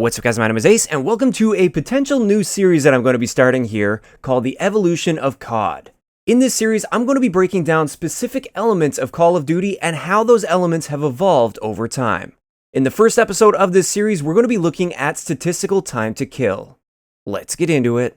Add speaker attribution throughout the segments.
Speaker 1: What's up guys, my name is Ace, and welcome to a potential new series that I'm going to be starting here called The Evolution of COD. In this series, I'm going to be breaking down specific elements of Call of Duty and how those elements have evolved over time. In the first episode of this series, we're going to be looking at statistical time to kill. Let's get into it.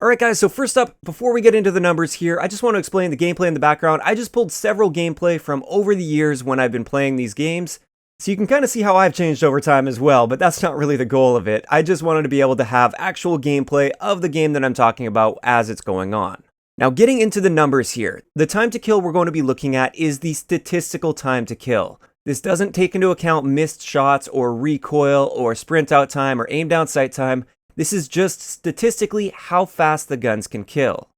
Speaker 1: Alright guys, so first up, before we get into the numbers here, I just want to explain the gameplay in the background. I just pulled several gameplay from over the years when I've been playing these games, so you can kind of see how I've changed over time as well, but that's not really the goal of it. I just wanted to be able to have actual gameplay of the game that I'm talking about as it's going on. Now getting into the numbers here, the time to kill we're going to be looking at is the statistical time to kill. This doesn't take into account missed shots or recoil or sprint out time or aim down sight time. This is just statistically how fast the guns can kill.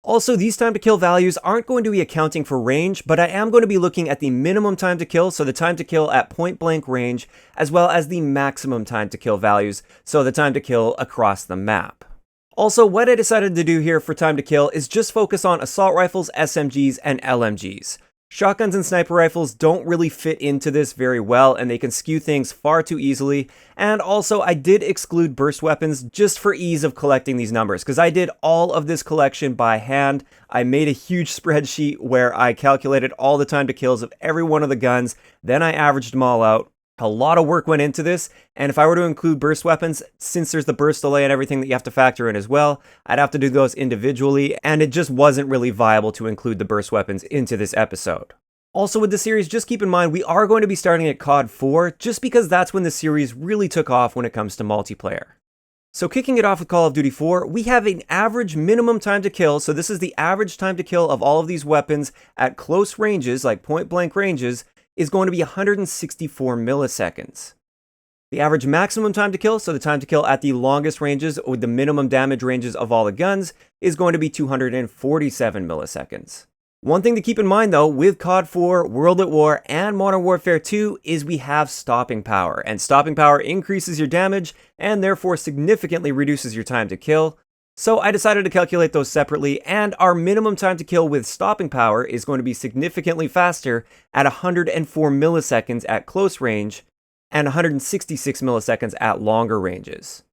Speaker 1: Also, these time to kill values aren't going to be accounting for range, but I am going to be looking at the minimum time to kill, so the time to kill at point blank range, as well as the maximum time to kill values, so the time to kill across the map. Also, what I decided to do here for time to kill is just focus on assault rifles, SMGs, and LMGs. Shotguns and sniper rifles don't really fit into this very well, and they can skew things far too easily. And also, I did exclude burst weapons just for ease of collecting these numbers, because I did all of this collection by hand. I made a huge spreadsheet where I calculated all the time to kills of every one of the guns, then I averaged them all out. A lot of work went into this, and if I were to include burst weapons, since there's the burst delay and everything that you have to factor in as well, I'd have to do those individually, and it just wasn't really viable to include the burst weapons into this episode. Also with the series, just keep in mind we are going to be starting at COD 4, just because that's when the series really took off when it comes to multiplayer. So kicking it off with Call of Duty 4, we have an average minimum time to kill, so this is the average time to kill of all of these weapons at close ranges, like point blank ranges, is going to be 164 milliseconds. The average maximum time to kill, so the time to kill at the longest ranges with the minimum damage ranges of all the guns, is going to be 247 milliseconds. One thing to keep in mind though, with COD 4, World at War, and Modern Warfare 2 is we have stopping power, and stopping power increases your damage and therefore significantly reduces your time to kill. So I decided to calculate those separately, and our minimum time to kill with stopping power is going to be significantly faster at 104 milliseconds at close range and 166 milliseconds at longer ranges.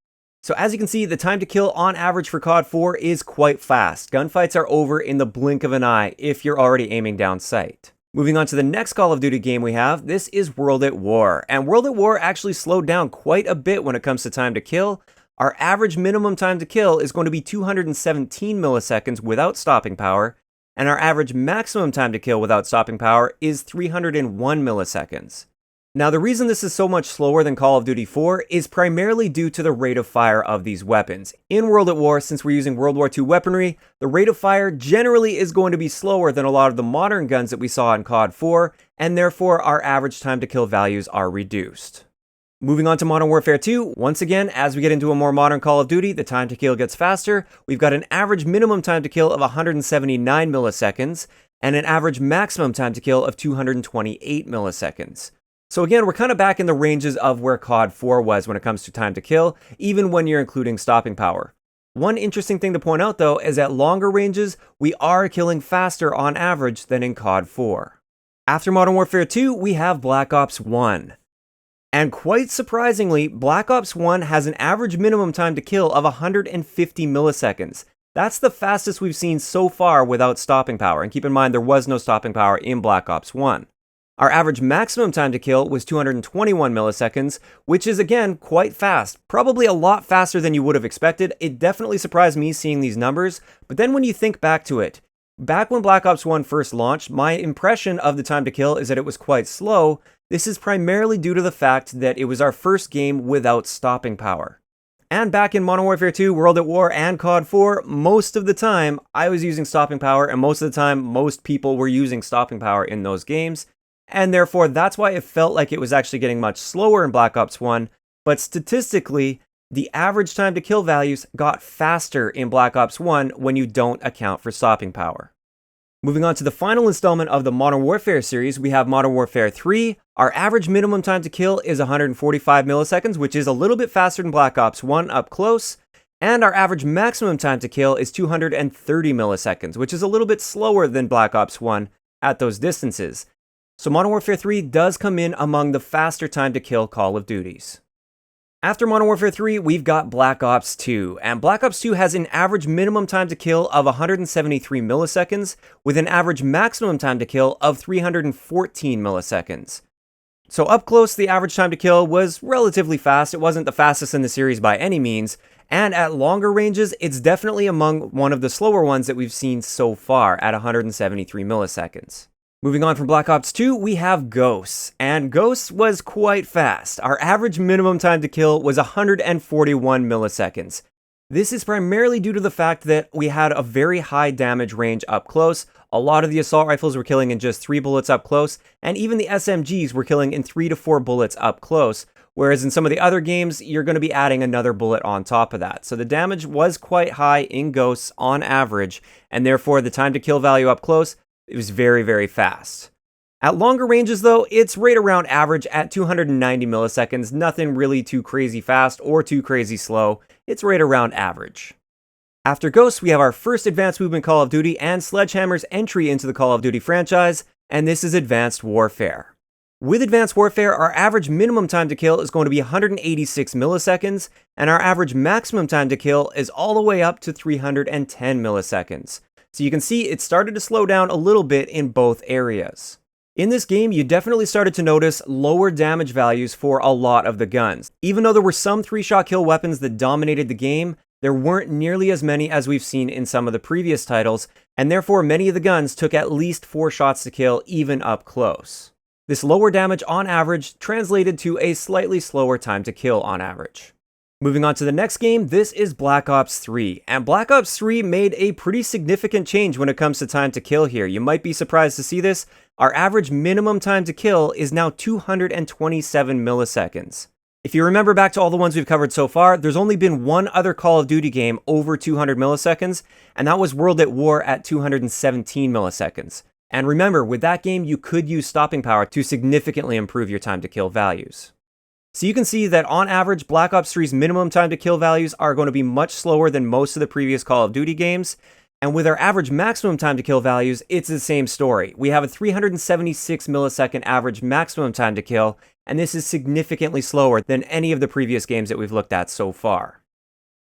Speaker 1: So as you can see, the time to kill on average for COD 4 is quite fast. Gunfights are over in the blink of an eye if you're already aiming down sight. Moving on to the next Call of Duty game we have, this is World at War, and World at War actually slowed down quite a bit when it comes to time to kill. Our average minimum time to kill is going to be 217 milliseconds without stopping power, and our average maximum time to kill without stopping power is 301 milliseconds. Now the reason this is so much slower than Call of Duty 4 is primarily due to the rate of fire of these weapons. In World at War, since we're using World War II weaponry, the rate of fire generally is going to be slower than a lot of the modern guns that we saw in COD 4, and therefore our average time to kill values are reduced. Moving on to Modern Warfare 2, once again, as we get into a more modern Call of Duty, the time to kill gets faster. We've got an average minimum time to kill of 179 milliseconds, and an average maximum time to kill of 228 milliseconds. So again, we're kind of back in the ranges of where COD 4 was when it comes to time to kill, even when you're including stopping power. One interesting thing to point out though, is at longer ranges, we are killing faster on average than in COD 4. After Modern Warfare 2, we have Black Ops 1. And quite surprisingly, Black Ops 1 has an average minimum time to kill of 150 milliseconds. That's the fastest we've seen so far without stopping power, and keep in mind there was no stopping power in Black Ops 1. Our average maximum time to kill was 221 milliseconds, which is again quite fast, probably a lot faster than you would have expected. It definitely surprised me seeing these numbers, but then when you think back to it, back when Black Ops 1 first launched, my impression of the time to kill is that it was quite slow. This is primarily due to the fact that it was our first game without stopping power. And back in Modern Warfare 2, World at War, and COD 4, most of the time I was using stopping power, and most of the time most people were using stopping power in those games. And therefore that's why it felt like it was actually getting much slower in Black Ops 1, but statistically, the average time to kill values got faster in Black Ops 1 when you don't account for stopping power. Moving on to the final installment of the Modern Warfare series, we have Modern Warfare 3. Our average minimum time to kill is 145 milliseconds, which is a little bit faster than Black Ops 1 up close. And our average maximum time to kill is 230 milliseconds, which is a little bit slower than Black Ops 1 at those distances. So Modern Warfare 3 does come in among the faster time to kill Call of Duties. After Modern Warfare 3, we've got Black Ops 2, and Black Ops 2 has an average minimum time to kill of 173 milliseconds, with an average maximum time to kill of 314 milliseconds. So up close, the average time to kill was relatively fast. It wasn't the fastest in the series by any means, and at longer ranges, it's definitely among one of the slower ones that we've seen so far at 173 milliseconds. Moving on from Black Ops 2, we have Ghosts, and Ghosts was quite fast. Our average minimum time to kill was 141 milliseconds. This is primarily due to the fact that we had a very high damage range up close. A lot of the assault rifles were killing in just 3 bullets up close, and even the SMGs were killing in 3 to 4 bullets up close, whereas in some of the other games, you're going to be adding another bullet on top of that. So the damage was quite high in Ghosts on average, and therefore the time to kill value up close, it was very, very fast. At longer ranges though, it's right around average at 290 milliseconds, nothing really too crazy fast or too crazy slow, it's right around average. After Ghosts, we have our first Advanced Movement Call of Duty and Sledgehammer's entry into the Call of Duty franchise, and this is Advanced Warfare. With Advanced Warfare, our average minimum time to kill is going to be 186 milliseconds, and our average maximum time to kill is all the way up to 310 milliseconds. So you can see it started to slow down a little bit in both areas. In this game, you definitely started to notice lower damage values for a lot of the guns. Even though there were some 3-shot kill weapons that dominated the game, there weren't nearly as many as we've seen in some of the previous titles, and therefore many of the guns took at least 4 shots to kill even up close. This lower damage on average translated to a slightly slower time to kill on average. Moving on to the next game, this is Black Ops 3, and Black Ops 3 made a pretty significant change when it comes to time to kill here. You might be surprised to see this. Our average minimum time to kill is now 227 milliseconds. If you remember back to all the ones we've covered so far, there's only been one other Call of Duty game over 200 milliseconds, and that was World at War at 217 milliseconds. And remember, with that game, you could use stopping power to significantly improve your time to kill values. So you can see that on average, Black Ops 3's minimum time to kill values are going to be much slower than most of the previous Call of Duty games. And with our average maximum time to kill values, it's the same story. We have a 376 millisecond average maximum time to kill, and this is significantly slower than any of the previous games that we've looked at so far.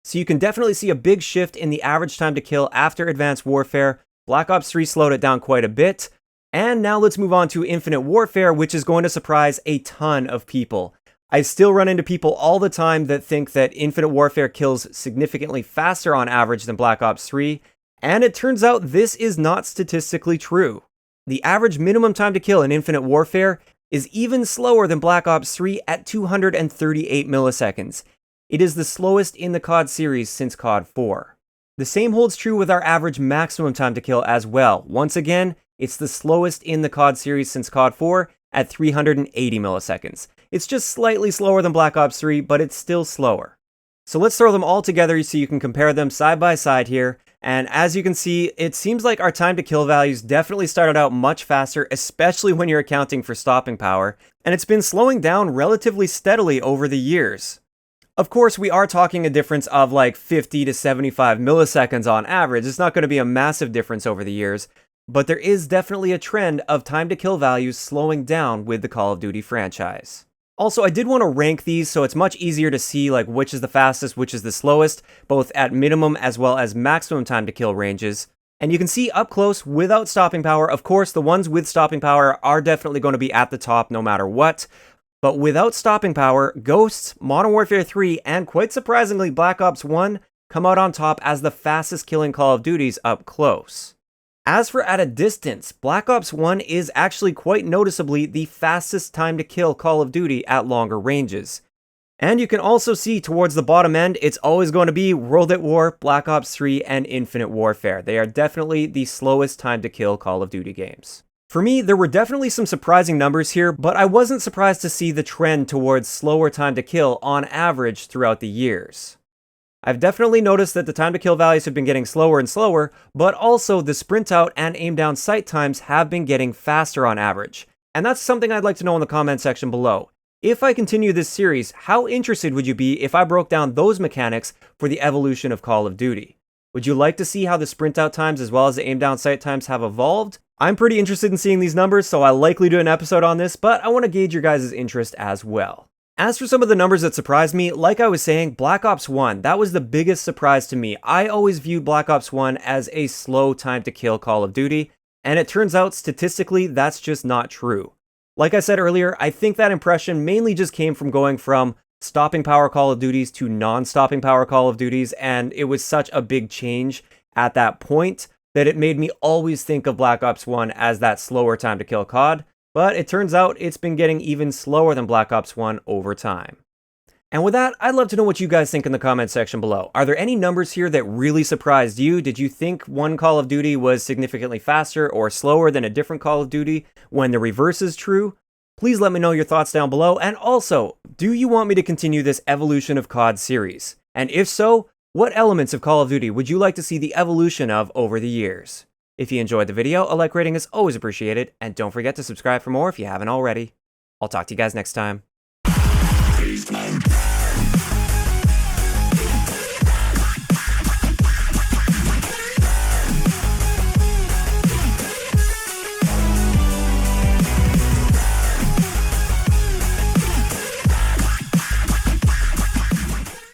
Speaker 1: So you can definitely see a big shift in the average time to kill after Advanced Warfare. Black Ops 3 slowed it down quite a bit. And now let's move on to Infinite Warfare, which is going to surprise a ton of people. I still run into people all the time that think that Infinite Warfare kills significantly faster on average than Black Ops 3, and it turns out this is not statistically true. The average minimum time to kill in Infinite Warfare is even slower than Black Ops 3 at 238 milliseconds. It is the slowest in the COD series since COD 4. The same holds true with our average maximum time to kill as well. Once again, it's the slowest in the COD series since COD 4 at 380 milliseconds. It's just slightly slower than Black Ops 3, but it's still slower. So let's throw them all together so you can compare them side by side here. And as you can see, it seems like our time to kill values definitely started out much faster, especially when you're accounting for stopping power, and it's been slowing down relatively steadily over the years. Of course, we are talking a difference of like 50 to 75 milliseconds on average. It's not going to be a massive difference over the years, but there is definitely a trend of time to kill values slowing down with the Call of Duty franchise. Also, I did want to rank these so it's much easier to see like which is the fastest, which is the slowest, both at minimum as well as maximum time to kill ranges. And you can see up close without stopping power, of course, the ones with stopping power are definitely going to be at the top no matter what. But without stopping power, Ghosts, Modern Warfare 3, and quite surprisingly Black Ops 1 come out on top as the fastest killing Call of Duties up close. As for at a distance, Black Ops 1 is actually quite noticeably the fastest time to kill Call of Duty at longer ranges. And you can also see towards the bottom end, it's always going to be World at War, Black Ops 3, and Infinite Warfare. They are definitely the slowest time to kill Call of Duty games. For me, there were definitely some surprising numbers here, but I wasn't surprised to see the trend towards slower time to kill on average throughout the years. I've definitely noticed that the time to kill values have been getting slower and slower, but also the sprint out and aim down sight times have been getting faster on average. And that's something I'd like to know in the comment section below. If I continue this series, how interested would you be if I broke down those mechanics for the evolution of Call of Duty? Would you like to see how the sprint out times as well as the aim down sight times have evolved? I'm pretty interested in seeing these numbers, so I'll likely do an episode on this, but I want to gauge your guys' interest as well. As for some of the numbers that surprised me, like I was saying, Black Ops 1, that was the biggest surprise to me. I always viewed Black Ops 1 as a slow time to kill Call of Duty, and it turns out statistically that's just not true. Like I said earlier, I think that impression mainly just came from going from stopping power Call of Duties to non-stopping power Call of Duties, and it was such a big change at that point that it made me always think of Black Ops 1 as that slower time to kill COD. But it turns out it's been getting even slower than Black Ops 1 over time. And with that, I'd love to know what you guys think in the comment section below. Are there any numbers here that really surprised you? Did you think one Call of Duty was significantly faster or slower than a different Call of Duty when the reverse is true? Please let me know your thoughts down below. And also, do you want me to continue this Evolution of COD series? And if so, what elements of Call of Duty would you like to see the evolution of over the years? If you enjoyed the video, a like rating is always appreciated, and don't forget to subscribe for more if you haven't already. I'll talk to you guys next time.